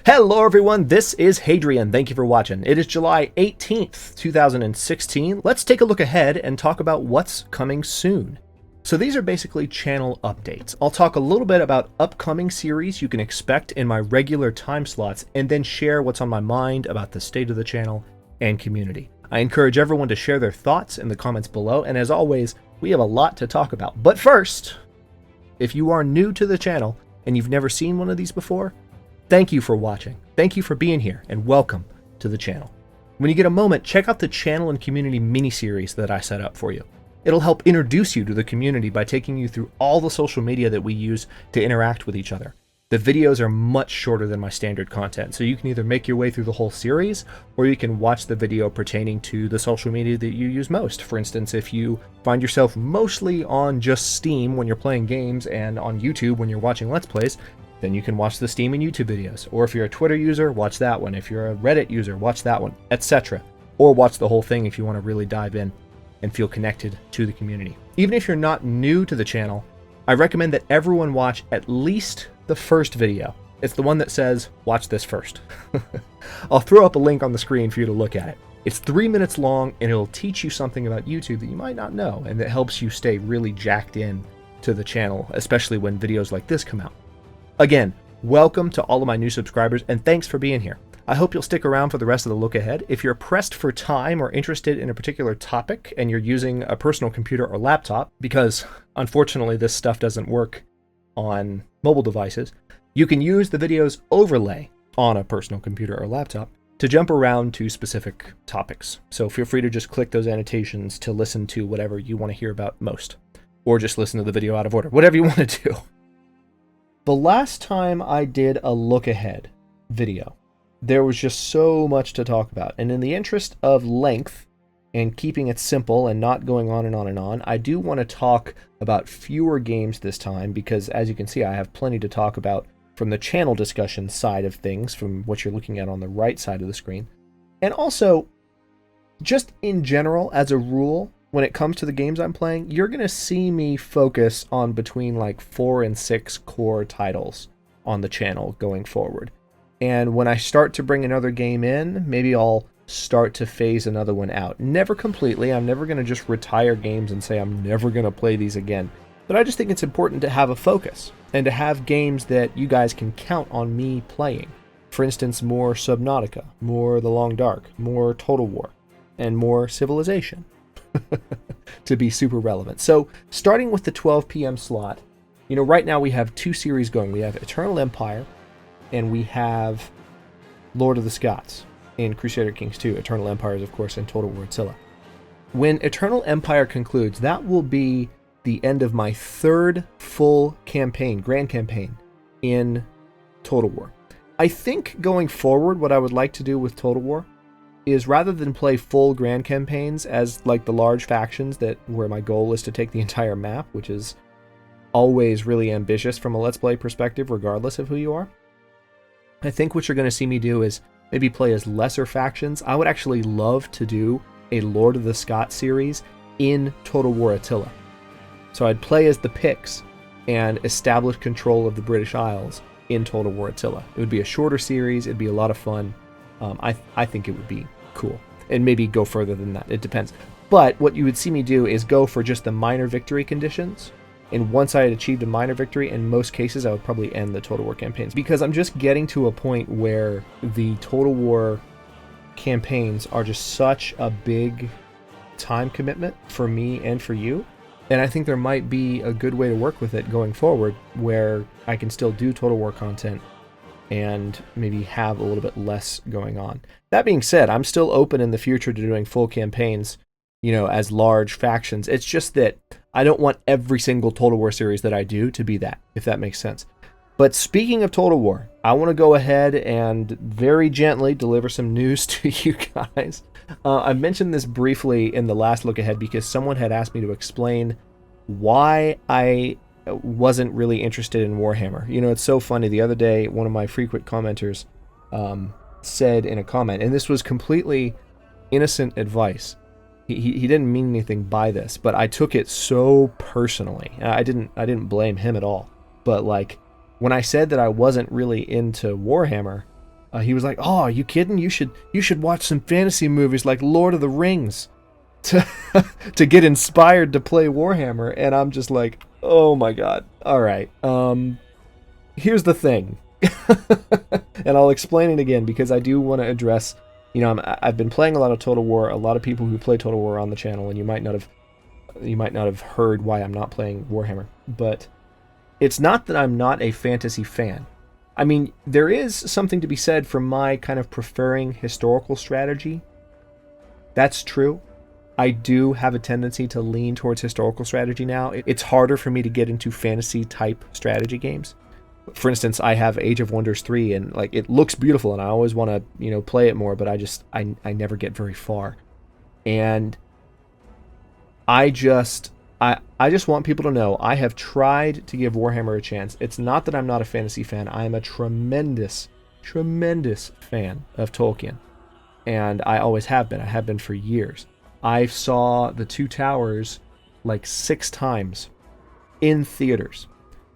Hello everyone, this is Hadrian. Thank you for watching. It is July 18th, 2016. Let's take a look ahead and talk about what's coming soon. So these are basically channel updates. I'll talk a little bit about upcoming series you can expect in my regular time slots, and then share what's on my mind about the state of the channel and community. I encourage everyone to share their thoughts in the comments below, and as always, we have a lot to talk about. But first, if you are new to the channel and you've never seen one of these before, thank you for watching. Thank you for being here, and welcome to the channel. When you get a moment, check out the channel and community mini-series that I set up for you. It'll help introduce you to the community by taking you through all the social media that we use to interact with each other. The videos are much shorter than my standard content, so you can either make your way through the whole series, or you can watch the video pertaining to the social media that you use most. For instance, if you find yourself mostly on just Steam when you're playing games and on YouTube when you're watching Let's Plays, then you can watch the Steam and YouTube videos. Or if you're a Twitter user, watch that one. If you're a Reddit user, watch that one, etc. Or watch the whole thing if you want to really dive in and feel connected to the community. Even if you're not new to the channel, I recommend that everyone watch at least the first video. It's the one that says, watch this first. I'll throw up a link on the screen for you to look at it. It's 3 minutes long, and it'll teach you something about YouTube that you might not know, and that helps you stay really jacked in to the channel, especially when videos like this come out. Again, welcome to all of my new subscribers, and thanks for being here. I hope you'll stick around for the rest of the look ahead. If you're pressed for time or interested in a particular topic and you're using a personal computer or laptop, because unfortunately this stuff doesn't work on mobile devices, you can use the video's overlay on a personal computer or laptop to jump around to specific topics. So feel free to just click those annotations to listen to whatever you want to hear about most, or just listen to the video out of order, whatever you want to do. The last time I did a look ahead video, there was just so much to talk about. And in the interest of length and keeping it simple and not going on and on and on, I do want to talk about fewer games this time, because as you can see, I have plenty to talk about from the channel discussion side of things, from what you're looking at on the right side of the screen. And also, just in general, as a rule, when it comes to the games I'm playing, you're going to see me focus on between like 4 and 6 core titles on the channel going forward. And when I start to bring another game in, maybe I'll start to phase another one out. Never completely. I'm never going to just retire games and say I'm never going to play these again. But I just think it's important to have a focus and to have games that you guys can count on me playing. For instance, more Subnautica, more The Long Dark, more Total War, and more Civilization. To be super relevant. So starting with the 12 p.m. slot, you know, right now we have 2 series going. We have Eternal Empire, and we have Lord of the Scots in Crusader Kings 2. Eternal Empire is, of course, in Total War Attila. When Eternal Empire concludes, that will be the end of my 3rd full campaign, grand campaign, in Total War. I think going forward, what I would like to do with Total War is, rather than play full grand campaigns as like the large factions where my goal is to take the entire map, which is always really ambitious from a Let's Play perspective, regardless of who you are, I think what you're going to see me do is maybe play as lesser factions. I would actually love to do a Lord of the Scots series in Total War Attila. So I'd play as the Picts and establish control of the British Isles in Total War Attila. It would be a shorter series. It'd be a lot of fun. I think it would be cool, and maybe go further than that. It depends. But what you would see me do is go for just the minor victory conditions, and once I had achieved a minor victory, in most cases I would probably end the Total War campaigns, because I'm just getting to a point where the Total War campaigns are just such a big time commitment for me and for you, and I think there might be a good way to work with it going forward, where I can still do Total War content and maybe have a little bit less going on. That being said, I'm still open in the future to doing full campaigns, you know, as large factions. It's just that I don't want every single Total War series that I do to be that, if that makes sense. But speaking of Total War, I want to go ahead and very gently deliver some news to you guys. I mentioned this briefly in the last look ahead because someone had asked me to explain why I wasn't really interested in Warhammer. You know, it's so funny. The other day, one of my frequent commenters said in a comment, and this was completely innocent advice. He didn't mean anything by this, but I took it so personally. I didn't blame him at all. But like, when I said that I wasn't really into Warhammer, He was like, "Oh, are you kidding? You should watch some fantasy movies like Lord of the Rings to to get inspired to play Warhammer." And I'm just like, "Oh my god. All right. Here's the thing." And I'll explain it again because I do want to address, I've been playing a lot of Total War. A lot of people who play Total War are on the channel, and you might not have heard why I'm not playing Warhammer. But it's not that I'm not a fantasy fan. I mean, there is something to be said for my kind of preferring historical strategy. That's true. I do have a tendency to lean towards historical strategy now. It's harder for me to get into fantasy type strategy games. For instance, I have Age of Wonders 3, and like it looks beautiful, and I always want to, play it more, but I never get very far. And I just want people to know I have tried to give Warhammer a chance. It's not that I'm not a fantasy fan. I am a tremendous, tremendous fan of Tolkien. And I always have been. I have been for years. I saw The Two Towers like 6 times in theaters.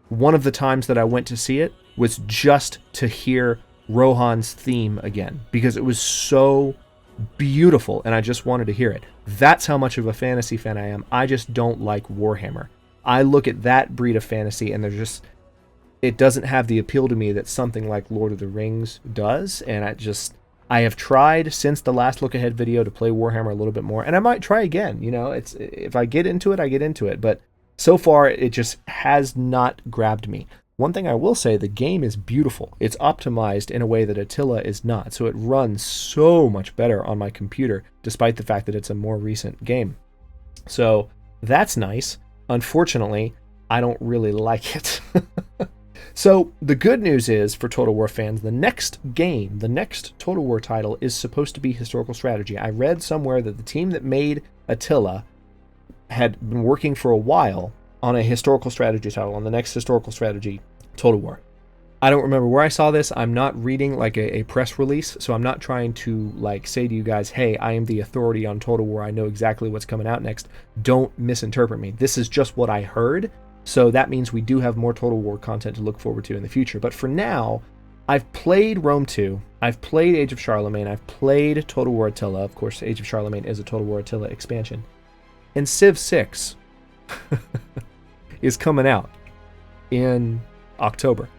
One of the times that I went to see it was just to hear Rohan's theme again, because it was so beautiful and I just wanted to hear it. That's how much of a fantasy fan I am. I just don't like Warhammer. I look at that breed of fantasy and it doesn't have the appeal to me that something like Lord of the Rings does, and I have tried since the last look ahead video to play Warhammer a little bit more, and I might try again. If I get into it, I get into it, but so far it just has not grabbed me. One thing I will say, the game is beautiful. It's optimized in a way that Attila is not, so it runs so much better on my computer, despite the fact that it's a more recent game. So that's nice. Unfortunately, I don't really like it. So the good news is, for Total War fans, the next Total War title is supposed to be historical strategy. I read somewhere that the team that made Attila had been working for a while on a historical strategy title, on the next historical strategy Total War. I don't remember where I saw this. I'm not reading like a press release, so I'm not trying to like say to you guys, hey, I am the authority on Total War. I know exactly what's coming out next. Don't misinterpret me. This is just what I heard, so that means we do have more Total War content to look forward to in the future. But for now, I've played Rome 2, I've played Age of Charlemagne, I've played Total War Attila. Of course, Age of Charlemagne is a Total War Attila expansion. And Civ 6 is coming out in October.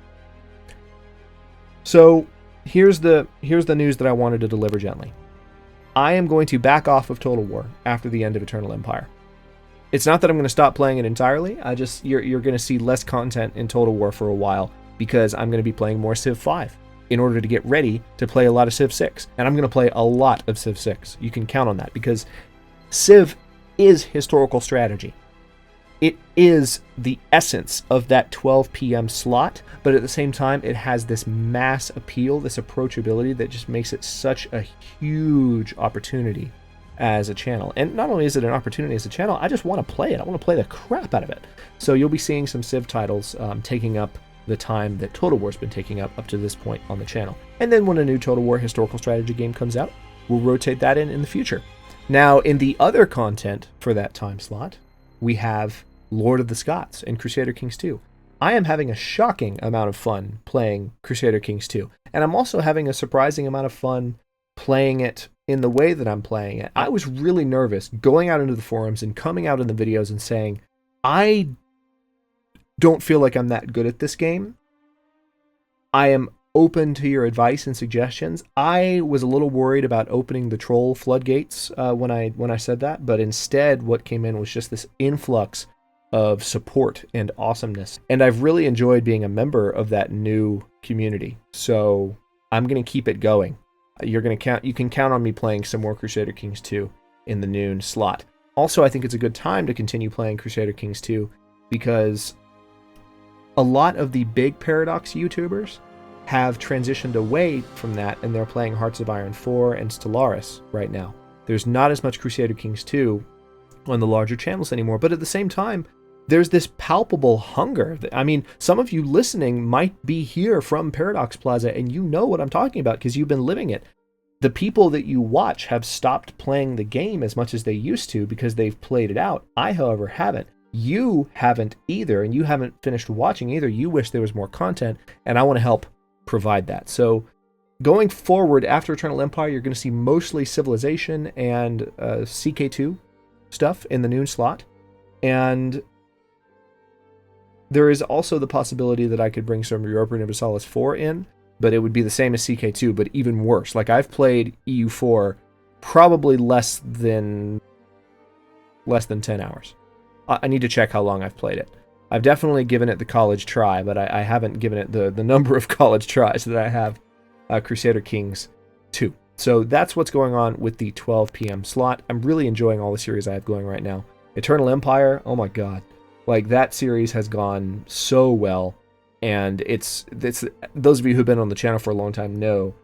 So here's the news that I wanted to deliver gently. I am going to back off of Total War after the end of Eternal Empire. It's not that I'm going to stop playing it entirely. You're going to see less content in Total War for a while, because I'm going to be playing more Civ 5 in order to get ready to play a lot of Civ 6. And I'm going to play a lot of Civ 6. You can count on that, because Civ is historical strategy. It is the essence of that 12 p.m. slot, but at the same time, it has this mass appeal, this approachability that just makes it such a huge opportunity as a channel. And not only is it an opportunity as a channel, I just want to play it. I want to play the crap out of it. So you'll be seeing some Civ titles taking up the time that Total War's been taking up to this point on the channel. And then when a new Total War historical strategy game comes out, we'll rotate that in the future. Now, in the other content for that time slot, we have Lord of the Scots and Crusader Kings 2. I am having a shocking amount of fun playing Crusader Kings 2, and I'm also having a surprising amount of fun playing it in the way that I'm playing it. I was really nervous going out into the forums and coming out in the videos and saying, I don't feel like I'm that good at this game. I am open to your advice and suggestions. I was a little worried about opening the troll floodgates when I said that, but instead what came in was just this influx of support and awesomeness. And I've really enjoyed being a member of that new community. So I'm going to keep it going. You can count on me playing some more Crusader Kings 2 in the noon slot. Also, I think it's a good time to continue playing Crusader Kings 2 because a lot of the big Paradox YouTubers have transitioned away from that, and they're playing Hearts of Iron 4 and Stellaris right now. There's not as much Crusader Kings 2 on the larger channels anymore, but at the same time, there's this palpable hunger. I mean, some of you listening might be here from Paradox Plaza, and you know what I'm talking about because you've been living it. The people that you watch have stopped playing the game as much as they used to because they've played it out. I, however, haven't. You haven't either, and you haven't finished watching either. You wish there was more content, and I want to help provide that. So Going forward after Eternal Empire, you're going to see mostly Civilization and CK2 stuff in the noon slot. And there is also the possibility that I could bring some Europa Universalis 4 in, but it would be the same as CK2, but even worse. Like, I've played EU4 probably less than 10 hours. I need to check how long I've played it. I've definitely given it the college try, but I haven't given it the number of college tries that I have Crusader Kings 2. So that's what's going on with the 12 p.m. slot. I'm really enjoying all the series I have going right now. Eternal Empire, oh my god. Like, that series has gone so well, and it's those of you who've been on the channel for a long time know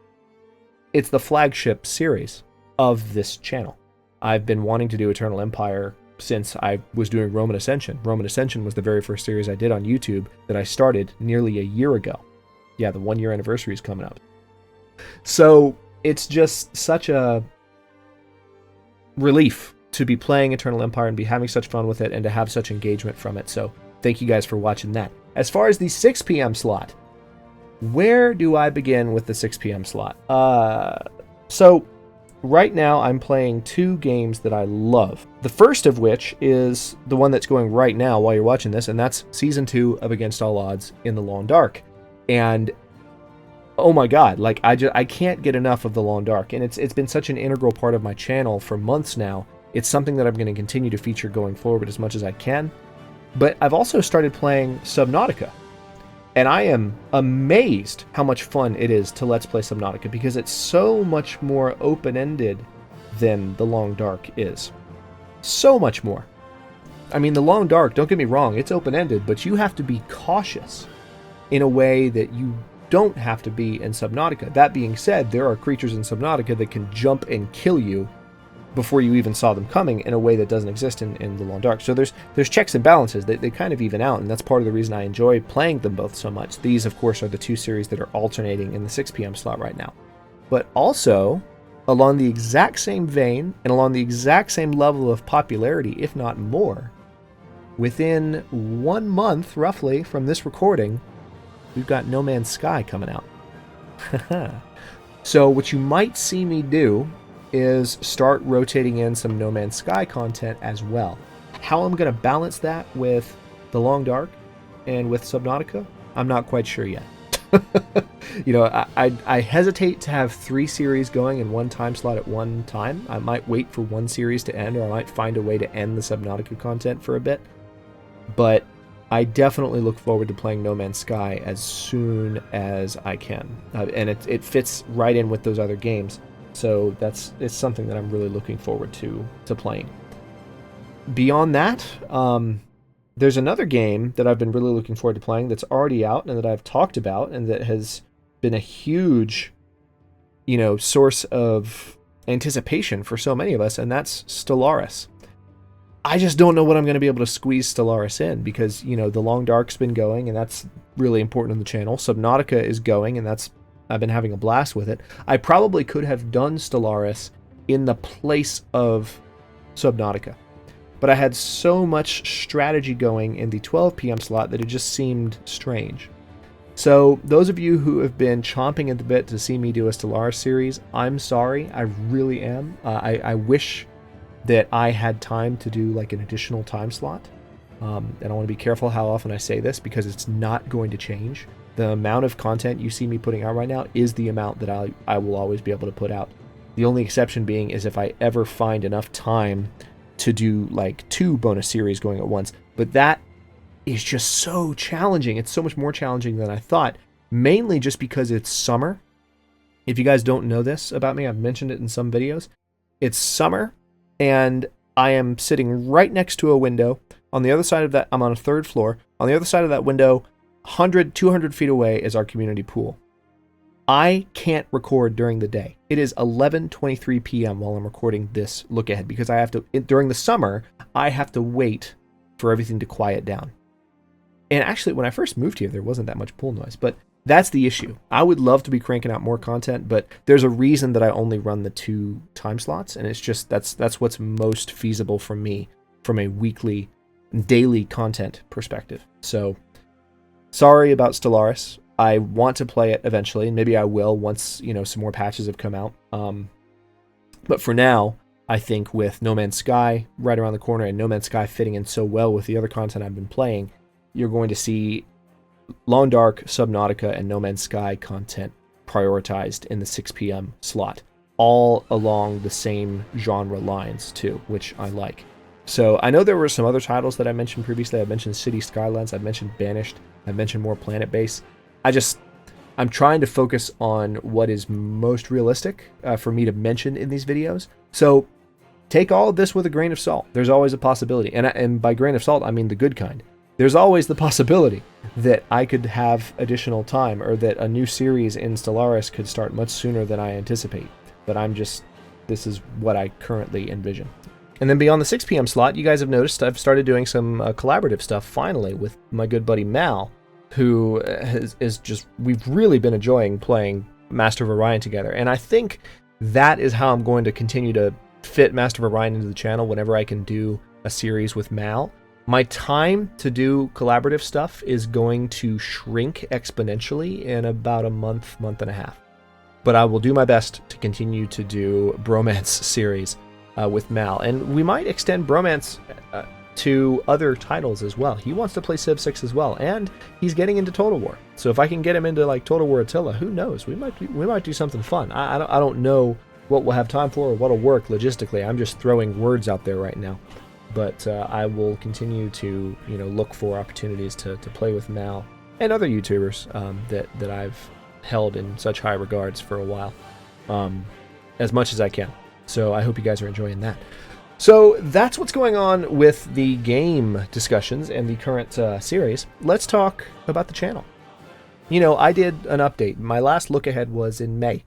it's the flagship series of this channel. I've been wanting to do Eternal Empire since I was doing Roman Ascension. Roman Ascension was the very first series I did on YouTube that I started nearly a year ago. Yeah, the 1-year anniversary is coming up. So it's just such a relief to be playing Eternal Empire and be having such fun with it and to have such engagement from it. So thank you guys for watching that. As far as the 6 p.m. slot, where do I begin with the 6 p.m. slot? So right now I'm playing 2 games that I love. The first of which is the one that's going right now while you're watching this, and that's Season 2 of Against All Odds in the Long Dark. And oh my god, like, I can't get enough of the Long Dark, and it's been such an integral part of my channel for months now. It's something that I'm going to continue to feature going forward as much as I can. But I've also started playing Subnautica, and I am amazed how much fun it is to Let's Play Subnautica, because it's so much more open-ended than the Long Dark is. So much more. I mean, the Long Dark, don't get me wrong, it's open-ended, but you have to be cautious in a way that you don't have to be in Subnautica. That being said, there are creatures in Subnautica that can jump and kill you before you even saw them coming in a way that doesn't exist in the Long Dark. So there's checks and balances. They kind of even out, and that's part of the reason I enjoy playing them both so much. These, of course, are the 2 series that are alternating in the 6 p.m. slot right now. But also, along the exact same vein, and along the exact same level of popularity, if not more, within 1 month, roughly, from this recording, we've got No Man's Sky coming out. So what you might see me do is start rotating in some No Man's Sky content as well. How I'm going to balance that with the Long Dark and with Subnautica, I'm not quite sure yet. You know, I hesitate to have 3 series going in one time slot at one time. I might wait for one series to end, or I might find a way to end the Subnautica content for a bit. But I definitely look forward to playing No Man's Sky as soon as I can. And it fits right in with those other games. So it's something that I'm really looking forward to playing. Beyond that, there's another game that I've been really looking forward to playing that's already out and that I've talked about and that has been a huge, you know, source of anticipation for so many of us, and that's Stellaris. I just don't know what I'm going to be able to squeeze Stellaris in because, you know, the Long Dark's been going, and that's really important on the channel. Subnautica is going, and I've been having a blast with it. I probably could have done Stellaris in the place of Subnautica, but I had so much strategy going in the 12 p.m. slot that it just seemed strange. So those of you who have been chomping at the bit to see me do a Stellaris series, I'm sorry, I really am. I wish that I had time to do like an additional time slot. And I want to be careful how often I say this because it's not going to change. The amount of content you see me putting out right now is the amount that I will always be able to put out. The only exception being is if I ever find enough time to do like 2 bonus series going at once. But that is just so challenging. It's so much more challenging than I thought, mainly just because it's summer. If you guys don't know this about me, I've mentioned it in some videos. It's summer, and I am sitting right next to a window. On the other side of that, I'm on a 3rd floor. On the other side of that window, 100, 200 feet away is our community pool. I can't record during the day. It is 11:23 p.m. while I'm recording this look ahead because I have to, during the summer, I have to wait for everything to quiet down. And actually, when I first moved here, there wasn't that much pool noise, but that's the issue. I would love to be cranking out more content, but there's a reason that I only run the 2 time slots, and it's just that's what's most feasible for me from a weekly, daily content perspective. So, sorry about Stellaris. I want to play it eventually, and maybe I will once, some more patches have come out. But for now, I think with No Man's Sky right around the corner and No Man's Sky fitting in so well with the other content I've been playing, you're going to see Long Dark, Subnautica, and No Man's Sky content prioritized in the 6 p.m. slot, all along the same genre lines too, which I like. So I know there were some other titles that I mentioned previously. I mentioned City Skylines, I've mentioned Banished, I've mentioned more Planet Base. I'm trying to focus on what is most realistic for me to mention in these videos. So take all of this with a grain of salt. There's always a possibility. And by grain of salt, I mean the good kind. There's always the possibility that I could have additional time, or that a new series in Stellaris could start much sooner than I anticipate. But this is what I currently envision. And then beyond the 6 p.m. slot, you guys have noticed I've started doing some collaborative stuff finally with my good buddy Mal, who we've really been enjoying playing Master of Orion together. And I think that is how I'm going to continue to fit Master of Orion into the channel whenever I can do a series with Mal. My time to do collaborative stuff is going to shrink exponentially in about a month and a half. But I will do my best to continue to do Bromance series with Mal. And we might extend Bromance to other titles as well. He wants to play Civ 6 as well, and he's getting into Total War. So if I can get him into like Total War Attila, who knows? We might do something fun. I don't know what we'll have time for or what'll work logistically. I'm just throwing words out there right now. But I will continue to look for opportunities to play with Mal and other YouTubers that I've held in such high regards for a while, as much as I can. So I hope you guys are enjoying that. So that's what's going on with the game discussions and the current series. Let's talk about the channel. I did an update. My last look ahead was in May,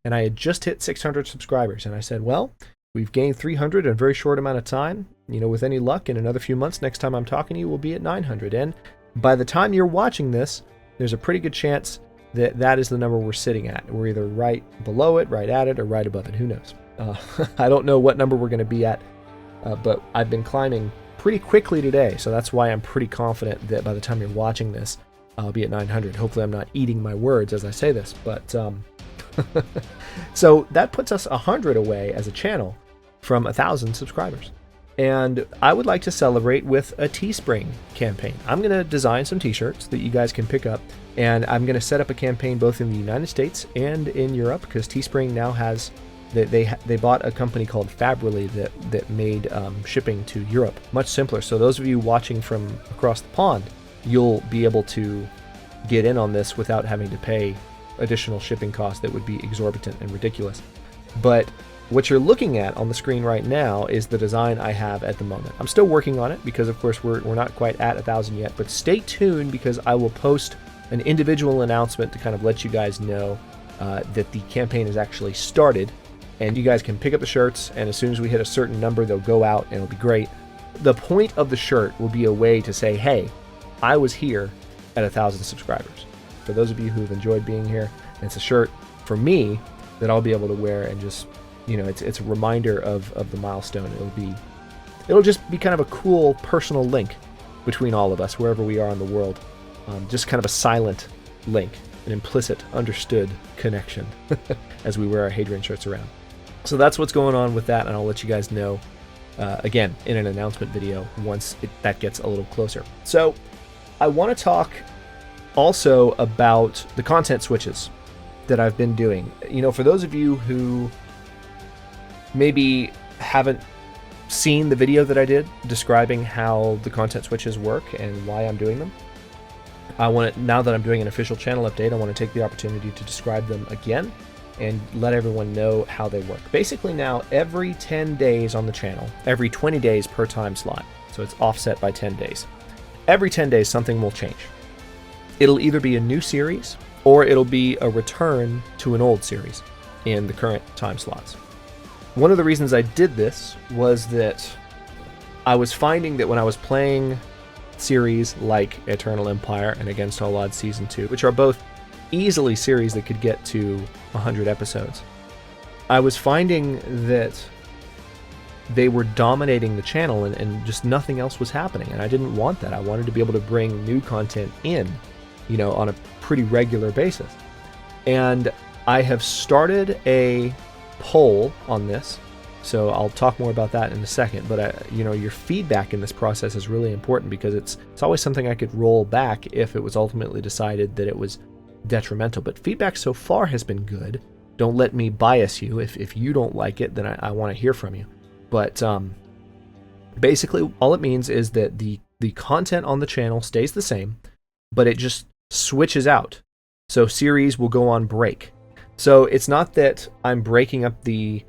and I had just hit 600 subscribers. And I said, well, we've gained 300 in a very short amount of time. With any luck, in another few months, next time I'm talking to you, we'll be at 900. And by the time you're watching this, there's a pretty good chance that is the number we're sitting at. We're either right below it, right at it, or right above it. Who knows? I don't know what number we're going to be at. But I've been climbing pretty quickly today, so that's why I'm pretty confident that by the time you're watching this, I'll be at 900. Hopefully I'm not eating my words as I say this, but so that puts us 100 away as a channel from 1,000 subscribers. And I would like to celebrate with a TeeSpring campaign. I'm going to design some t-shirts that you guys can pick up, and I'm going to set up a campaign both in the United States and in Europe, because TeeSpring now has they bought a company called Fabrily that made shipping to Europe much simpler. So those of you watching from across the pond, you'll be able to get in on this without having to pay additional shipping costs that would be exorbitant and ridiculous. But what you're looking at on the screen right now is the design I have at the moment. I'm still working on it because, of course, we're not quite at 1,000 yet. But stay tuned, because I will post an individual announcement to kind of let you guys know that the campaign has actually started. And you guys can pick up the shirts, and as soon as we hit a certain number, they'll go out, and it'll be great. The point of the shirt will be a way to say, hey, I was here at 1,000 subscribers. For those of you who've enjoyed being here, it's a shirt for me that I'll be able to wear, and just, it's a reminder of the milestone. It'll just be kind of a cool personal link between all of us, wherever we are in the world. Just kind of a silent link, an implicit, understood connection as we wear our Hadrian shirts around. So that's what's going on with that, and I'll let you guys know, again, in an announcement video once that gets a little closer. So I want to talk also about the content switches that I've been doing. For those of you who maybe haven't seen the video that I did describing how the content switches work and why I'm doing them, now that I'm doing an official channel update, I want to take the opportunity to describe them again and let everyone know how they work. Basically now, every 10 days on the channel, every 20 days per time slot, so it's offset by 10 days. Every 10 days, something will change. It'll either be a new series, or it'll be a return to an old series in the current time slots. One of the reasons I did this was that I was finding that when I was playing series like Eternal Empire and Against All Odds Season 2, which are both easily series that could get to 100 episodes, I was finding that they were dominating the channel and just nothing else was happening, and I didn't want that. I wanted to be able to bring new content in on a pretty regular basis. And I have started a poll on this, so I'll talk more about that in a second. But your feedback in this process is really important, because it's always something I could roll back if it was ultimately decided that it was detrimental. But feedback so far has been good. Don't let me bias you. If you don't like it, then I want to hear from you. But basically, all it means is that the content on the channel stays the same, but it just switches out. So series will go on break. So it's not that I'm breaking up the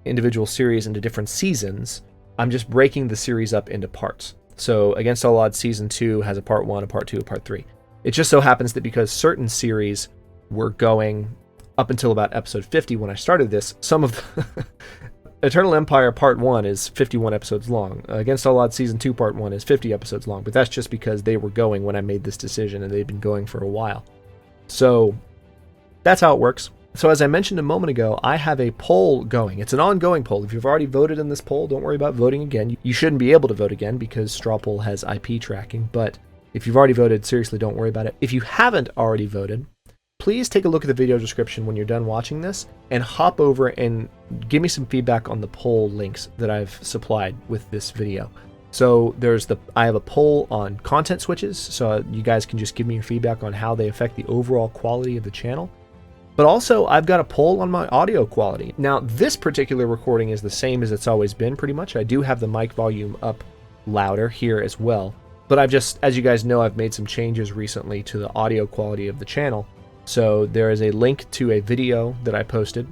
individual series into different seasons. I'm just breaking the series up into parts. So Against All Odds Season 2 has a Part 1, a Part 2, a Part 3. It just so happens that because certain series were going up until about episode 50 when I started this, some of the Eternal Empire Part 1 is 51 episodes long. Against All Odds Season 2 Part 1 is 50 episodes long, but that's just because they were going when I made this decision, and they've been going for a while. So that's how it works. So as I mentioned a moment ago, I have a poll going. It's an ongoing poll. If you've already voted in this poll, don't worry about voting again. You shouldn't be able to vote again because Straw Poll has IP tracking, but if you've already voted, seriously, don't worry about it. If you haven't already voted, please take a look at the video description when you're done watching this and hop over and give me some feedback on the poll links that I've supplied with this video. So I have a poll on content switches, so you guys can just give me your feedback on how they affect the overall quality of the channel. But also, I've got a poll on my audio quality. Now, this particular recording is the same as it's always been, pretty much. I do have the mic volume up louder here as well. But as you guys know, I've made some changes recently to the audio quality of the channel. So there is a link to a video that I posted.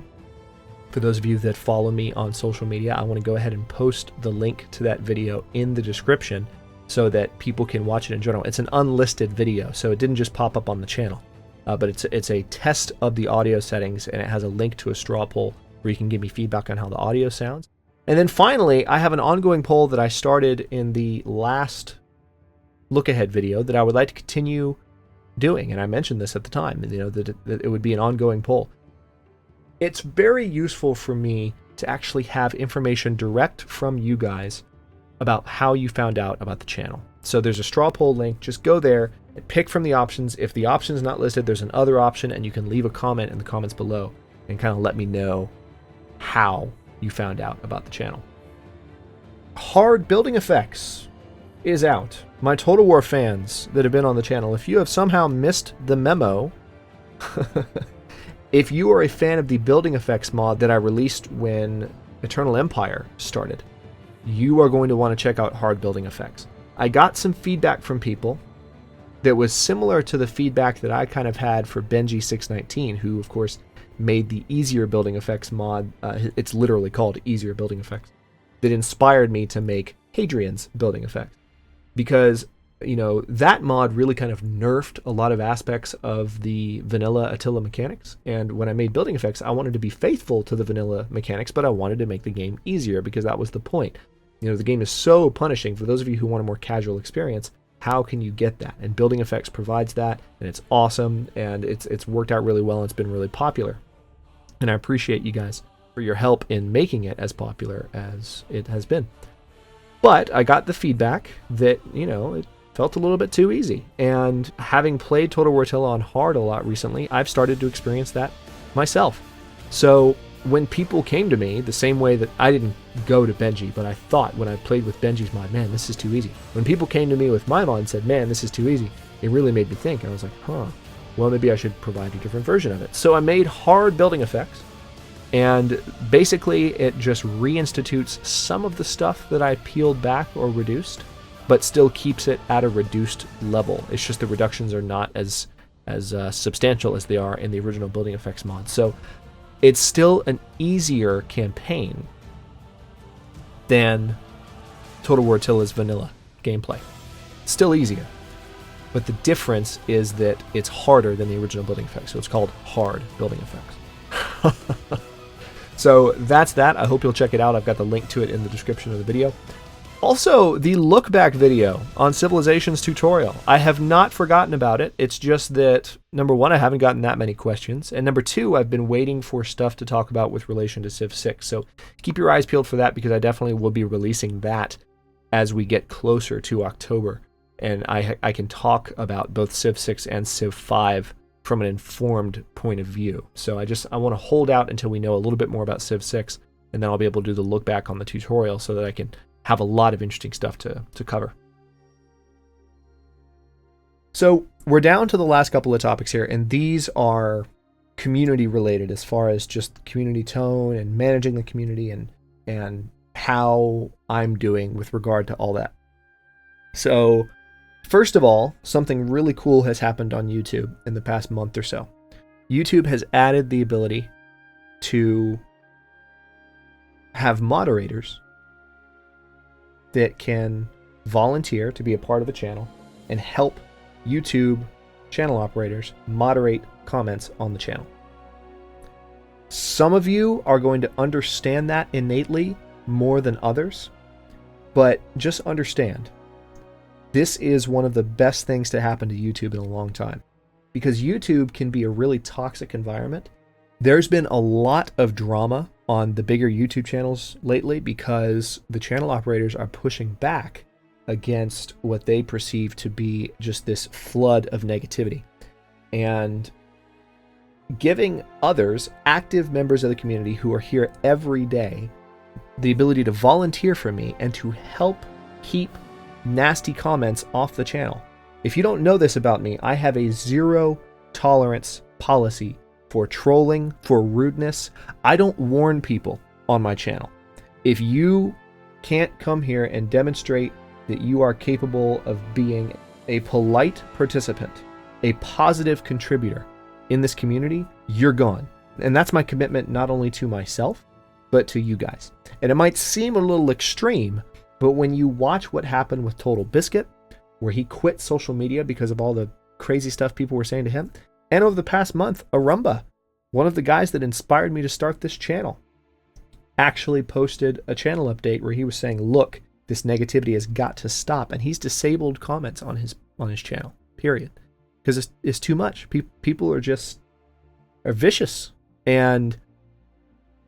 For those of you that follow me on social media, I want to go ahead and post the link to that video in the description so that people can watch it in general. It's an unlisted video, so it didn't just pop up on the channel. But it's a test of the audio settings, and it has a link to a straw poll where you can give me feedback on how the audio sounds. And then finally, I have an ongoing poll that I started in the last look-ahead video that I would like to continue doing, and I mentioned this at the time, that it would be an ongoing poll. It's very useful for me to actually have information direct from you guys about how you found out about the channel. So there's a straw poll link. Just go there and pick from the options. If the option is not listed, there's an other option, and you can leave a comment in the comments below and kind of let me know how you found out about the channel. Hard Building Effects is out. My Total War fans that have been on the channel, if you have somehow missed the memo, if you are a fan of the building effects mod that I released when Eternal Empire started, you are going to want to check out Hard Building Effects. I got some feedback from people that was similar to the feedback that I kind of had for Benji619, who of course made the Easier Building Effects mod. It's literally called Easier Building Effects. That inspired me to make Hadrian's building effect. Because, that mod really kind of nerfed a lot of aspects of the vanilla Attila mechanics. And when I made building effects, I wanted to be faithful to the vanilla mechanics, but I wanted to make the game easier because that was the point. The game is so punishing. For those of you who want a more casual experience, how can you get that? And building effects provides that, and it's awesome, and it's worked out really well, and it's been really popular. And I appreciate you guys for your help in making it as popular as it has been. But I got the feedback that, it felt a little bit too easy. And having played Total War Attila on hard a lot recently, I've started to experience that myself. So when people came to me, the same way that I didn't go to Benji, but I thought when I played with Benji's mod, man, this is too easy. When people came to me with my mod and said, man, this is too easy, it really made me think. And I was like, well, maybe I should provide a different version of it. So I made Hard Building Effects. And basically, it just reinstitutes some of the stuff that I peeled back or reduced, but still keeps it at a reduced level. It's just the reductions are not as substantial as they are in the original building effects mod. So it's still an easier campaign than Total War Attila's vanilla gameplay. It's still easier, but the difference is that it's harder than the original building effects. So it's called Hard Building Effects. So that's that. I hope you'll check it out. I've got the link to it in the description of the video. Also, the look back video on Civilization's tutorial. I have not forgotten about it. It's just that, number one, I haven't gotten that many questions. And number two, I've been waiting for stuff to talk about with relation to Civ 6. So keep your eyes peeled for that, because I definitely will be releasing that as we get closer to October. and I can talk about both Civ 6 and Civ 5 from an informed point of view. So I want to hold out until we know a little bit more about Civ 6, and then I'll be able to do the look back on the tutorial so that I can have a lot of interesting stuff to cover. So we're down to the last couple of topics here, and these are community related as far as just community tone and managing the community and how I'm doing with regard to all that. So first of all, something really cool has happened on YouTube in the past month or so. YouTube has added the ability to have moderators that can volunteer to be a part of the channel and help YouTube channel operators moderate comments on the channel. Some of you are going to understand that innately more than others, but just understand, this is one of the best things to happen to YouTube in a long time, because YouTube can be a really toxic environment. There's been a lot of drama on the bigger YouTube channels lately because the channel operators are pushing back against what they perceive to be just this flood of negativity, and giving others, active members of the community who are here every day, the ability to volunteer for me and to help keep nasty comments off the channel. If you don't know this about me, I have a zero tolerance policy for trolling, for rudeness. I don't warn people on my channel. If you can't come here and demonstrate that you are capable of being a polite participant, a positive contributor in this community, you're gone. And that's my commitment not only to myself, but to you guys. And it might seem a little extreme, but when you watch what happened with Total Biscuit, where he quit social media because of all the crazy stuff people were saying to him, and over the past month, Arumba, one of the guys that inspired me to start this channel, actually posted a channel update where he was saying, look, this negativity has got to stop, and he's disabled comments on his channel, period, because it's too much. People are vicious, and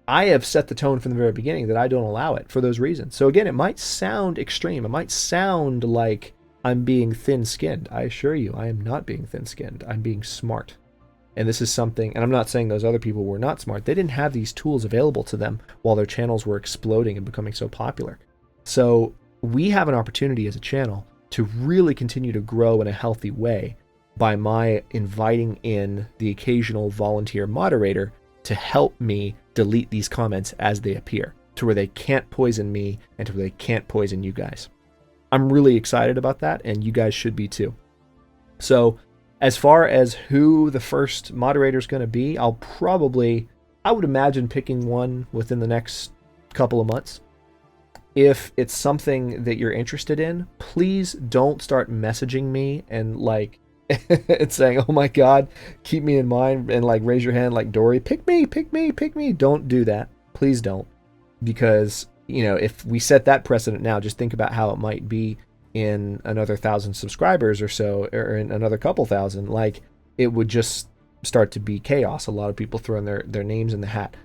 I have set the tone from the very beginning that I don't allow it for those reasons. So again, it might sound extreme. It might sound like I'm being thin-skinned. I assure you, I am not being thin-skinned. I'm being smart. And this is something, and I'm not saying those other people were not smart. They didn't have these tools available to them while their channels were exploding and becoming so popular. So we have an opportunity as a channel to really continue to grow in a healthy way by my inviting in the occasional volunteer moderator to help me delete these comments as they appear, to where they can't poison me and to where they can't poison you guys. I'm really excited about that, and you guys should be too. So as far as who the first moderator is going to be, I would imagine picking one within the next couple of months. If it's something that you're interested in, please don't start messaging me and and saying, oh my God, keep me in mind, and raise your hand like Dory, pick me, pick me, pick me. Don't do that. Please don't. Because, if we set that precedent now, just think about how it might be in another 1,000 subscribers or so, or in another couple thousand. It would just start to be chaos. A lot of people throwing their names in the hat.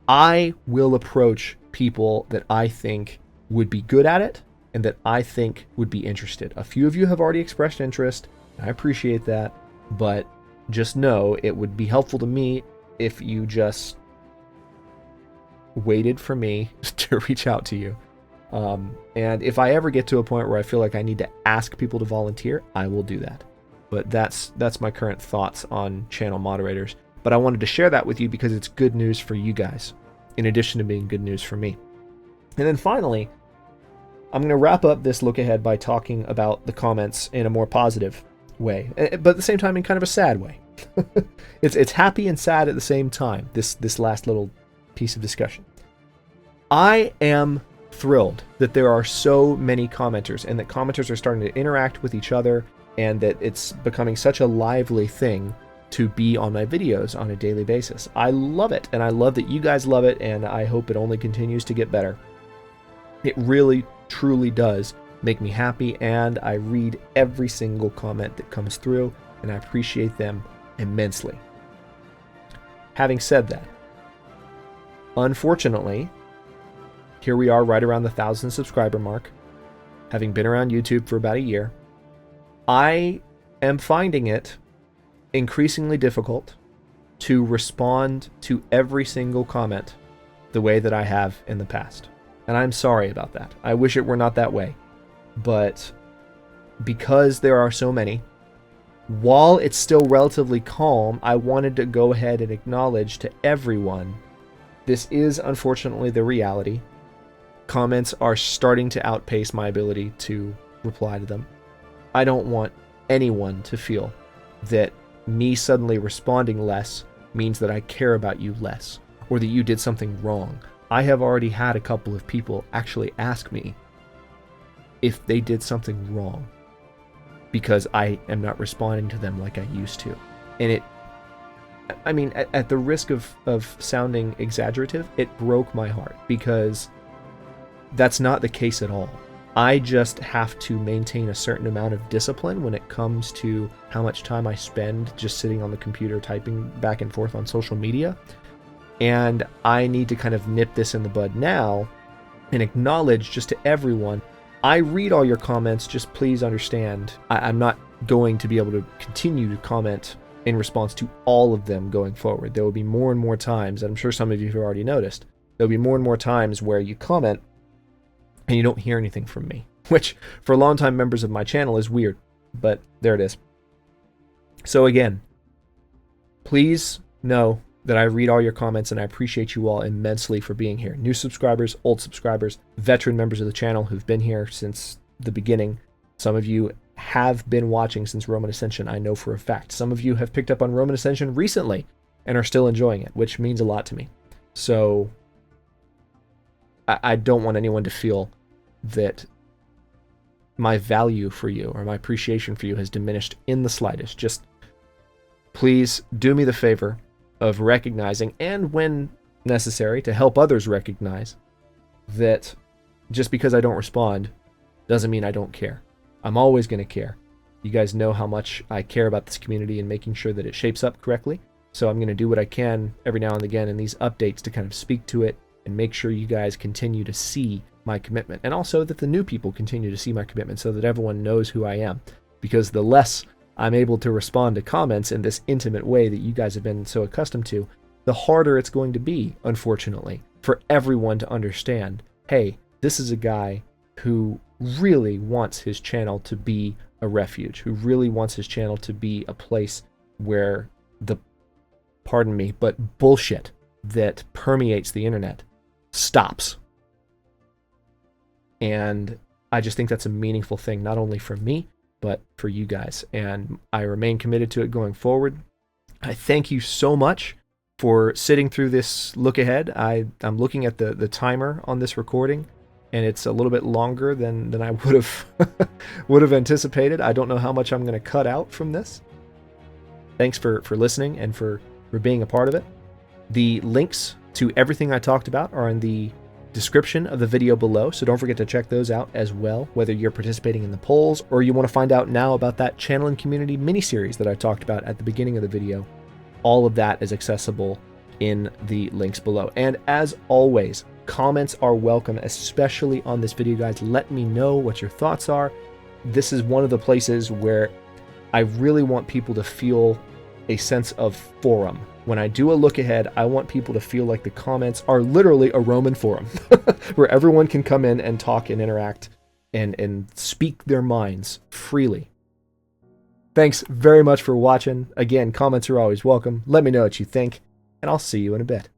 I will approach people that I think would be good at it and that I think would be interested. A few of you have already expressed interest. I appreciate that, but just know it would be helpful to me if you just waited for me to reach out to you. And if I ever get to a point where I feel like I need to ask people to volunteer, I will do that. But that's my current thoughts on channel moderators. But I wanted to share that with you because it's good news for you guys, in addition to being good news for me. And then finally, I'm going to wrap up this look ahead by talking about the comments in a more positive way, but at the same time in kind of a sad way. It's happy and sad at the same time, this last little piece of discussion. I am thrilled that there are so many commenters, and that commenters are starting to interact with each other, and that it's becoming such a lively thing to be on my videos on a daily basis. I love it, and I love that you guys love it, and I hope it only continues to get better. It really, truly does make me happy, and I read every single comment that comes through, and I appreciate them immensely. Having said that, unfortunately, here we are right around the 1,000 subscriber mark, having been around YouTube for about a year, I am finding it increasingly difficult to respond to every single comment the way that I have in the past. And I'm sorry about that. I wish it were not that way. But because there are so many, while it's still relatively calm, I wanted to go ahead and acknowledge to everyone, this is unfortunately the reality. Comments are starting to outpace my ability to reply to them. I don't want anyone to feel that me suddenly responding less means that I care about you less, or that you did something wrong. I have already had a couple of people actually ask me if they did something wrong because I am not responding to them like I used to. And at the risk of sounding exaggerative, it broke my heart, because that's not the case at all. I just have to maintain a certain amount of discipline when it comes to how much time I spend just sitting on the computer typing back and forth on social media. And I need to kind of nip this in the bud now and acknowledge just to everyone, I read all your comments, just please understand, I'm not going to be able to continue to comment in response to all of them going forward. There will be more and more times, and I'm sure some of you have already noticed, there'll be more and more times where you comment and you don't hear anything from me, which for longtime members of my channel is weird, but there it is. So again, please know that I read all your comments, and I appreciate you all immensely for being here. New subscribers, old subscribers, veteran members of the channel who've been here since the beginning. Some of you have been watching since Roman Ascension, I know for a fact. Some of you have picked up on Roman Ascension recently and are still enjoying it, which means a lot to me. So I don't want anyone to feel that my value for you or my appreciation for you has diminished in the slightest. Just please do me the favor of recognizing, and when necessary, to help others recognize, that just because I don't respond doesn't mean I don't care. I'm always going to care. You guys know how much I care about this community and making sure that it shapes up correctly. So I'm going to do what I can every now and again in these updates to kind of speak to it and make sure you guys continue to see my commitment, and also that the new people continue to see my commitment so that everyone knows who I am. Because the less I'm able to respond to comments in this intimate way that you guys have been so accustomed to, the harder it's going to be, unfortunately, for everyone to understand, hey, this is a guy who really wants his channel to be a refuge, who really wants his channel to be a place where the, pardon me, but bullshit that permeates the internet stops. And I just think that's a meaningful thing, not only for me, but for you guys. And I remain committed to it going forward. I thank you so much for sitting through this look ahead. I'm looking at the timer on this recording, and it's a little bit longer than I would have anticipated. I don't know how much I'm going to cut out from this. Thanks for listening and for being a part of it. The links to everything I talked about are in the description of the video below, so don't forget to check those out as well, whether you're participating in the polls or you want to find out now about that channel and community mini-series that I talked about at the beginning of the video. All of that is accessible in the links below. And as always, comments are welcome, especially on this video, guys. Let me know what your thoughts are. This is one of the places where I really want people to feel a sense of forum. When I do a look ahead, I want people to feel like the comments are literally a Roman forum where everyone can come in and talk and interact and speak their minds freely. Thanks very much for watching. Again, comments are always welcome. Let me know what you think, and I'll see you in a bit.